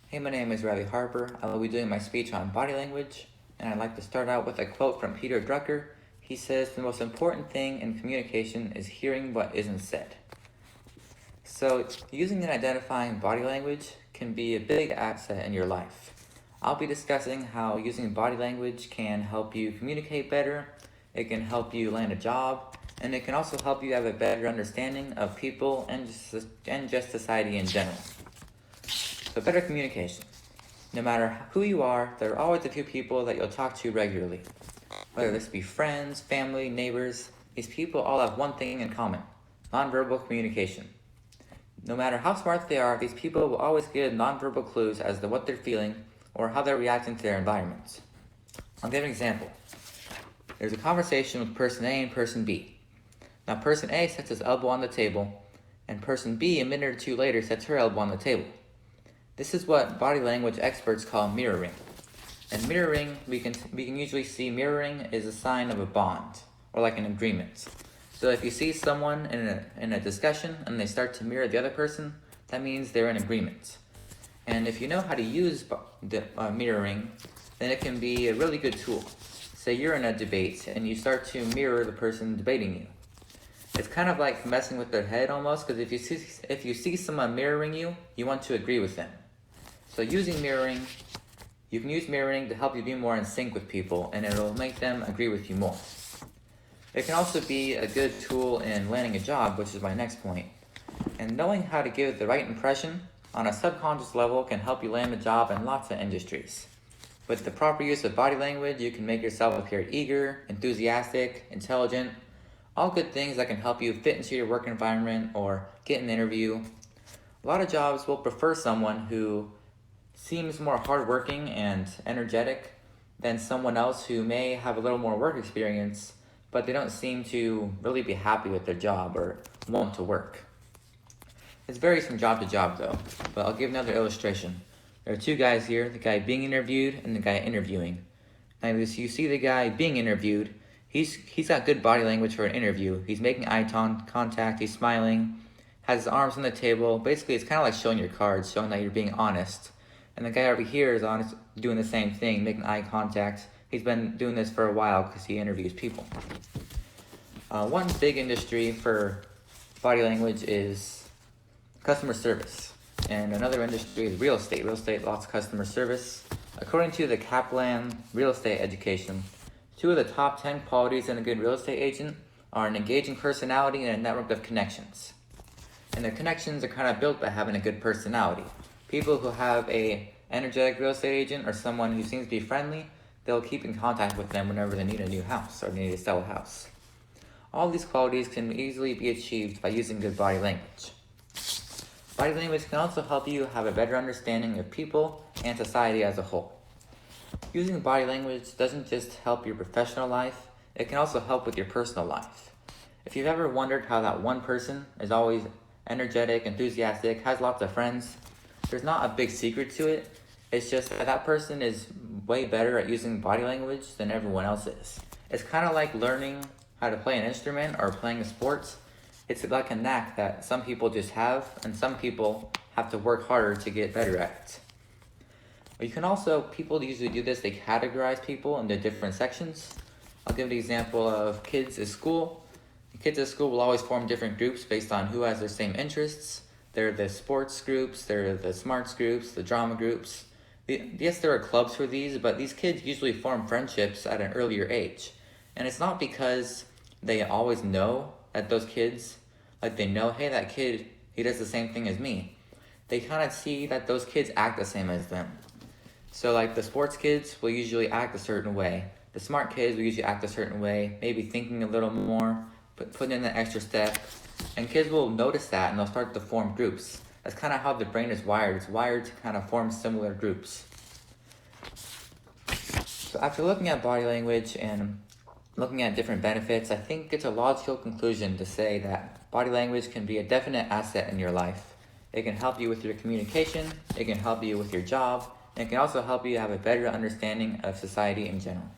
Hey, my name is Riley Harper. I will be doing my speech on body language, and I'd like to start out with a quote from Peter Drucker. He says, "The most important thing in communication is hearing what isn't said." So, using and identifying body language can be a big asset in your life. I'll be discussing how using body language can help you communicate better, it can help you land a job, and it can also help you have a better understanding of people and just society in general. So better communication. No matter who you are, there are always a few people that you'll talk to regularly. Whether this be friends, family, neighbors, these people all have one thing in common: nonverbal communication. No matter how smart they are, these people will always give nonverbal clues as to what they're feeling or how they're reacting to their environments. I'll give an example. There's a conversation with person A and person B. Now person A sets his elbow on the table, and person B a minute or two later sets her elbow on the table. This is what body language experts call mirroring. And mirroring, we can usually see mirroring is a sign of a bond, or like an agreement. So if you see someone in a discussion and they start to mirror the other person, that means they're in agreement. And if you know how to use mirroring, then it can be a really good tool. Say you're in a debate and you start to mirror the person debating you. It's kind of like messing with their head almost, because if you see someone mirroring you, you want to agree with them. So using mirroring, you can use mirroring to help you be more in sync with people, and it'll make them agree with you more. It can also be a good tool in landing a job, which is my next point. And knowing how to give the right impression on a subconscious level can help you land a job in lots of industries. With the proper use of body language, you can make yourself appear eager, enthusiastic, intelligent, all good things that can help you fit into your work environment or get an interview. A lot of jobs will prefer someone who seems more hardworking and energetic than someone else who may have a little more work experience, but they don't seem to really be happy with their job or want to work. It varies from job to job though, but I'll give another illustration. There are two guys here, the guy being interviewed and the guy interviewing. Now you see the guy being interviewed, he's got good body language for an interview. He's making eye contact, he's smiling, has his arms on the table. Basically, it's kind of like showing your cards, showing that you're being honest. And the guy over here is honest, doing the same thing, making eye contact. He's been doing this for a while because he interviews people. One big industry for body language is customer service. And another industry is real estate. Real estate, lots of customer service. According to the Kaplan Real Estate Education, 2 of the top 10 qualities in a good real estate agent are an engaging personality and a network of connections. And the connections are kind of built by having a good personality. People who have a energetic real estate agent or someone who seems to be friendly, they'll keep in contact with them whenever they need a new house or they need to sell a house. All these qualities can easily be achieved by using good body language. Body language can also help you have a better understanding of people and society as a whole. Using body language doesn't just help your professional life, it can also help with your personal life. If you've ever wondered how that one person is always energetic, enthusiastic, has lots of friends, there's not a big secret to it. It's just that person is way better at using body language than everyone else is. It's kind of like learning how to play an instrument or playing a sport. It's like a knack that some people just have, and some people have to work harder to get better at it. But you can also, people usually do this, they categorize people into different sections. I'll give an example of kids at school. The kids at school will always form different groups based on who has their same interests. There are the sports groups, there are the smarts groups, the drama groups. Yes, there are clubs for these, but these kids usually form friendships at an earlier age. And it's not because they always know that those kids, like they know, hey, that kid, he does the same thing as me. They kind of see that those kids act the same as them. So like the sports kids will usually act a certain way. The smart kids will usually act a certain way, maybe thinking a little more, putting in the extra step. And kids will notice that and they'll start to form groups. That's kind of how the brain is wired. It's wired to kind of form similar groups. So after looking at body language and looking at different benefits, I think it's a logical conclusion to say that body language can be a definite asset in your life. It can help you with your communication, it can help you with your job, and it can also help you have a better understanding of society in general.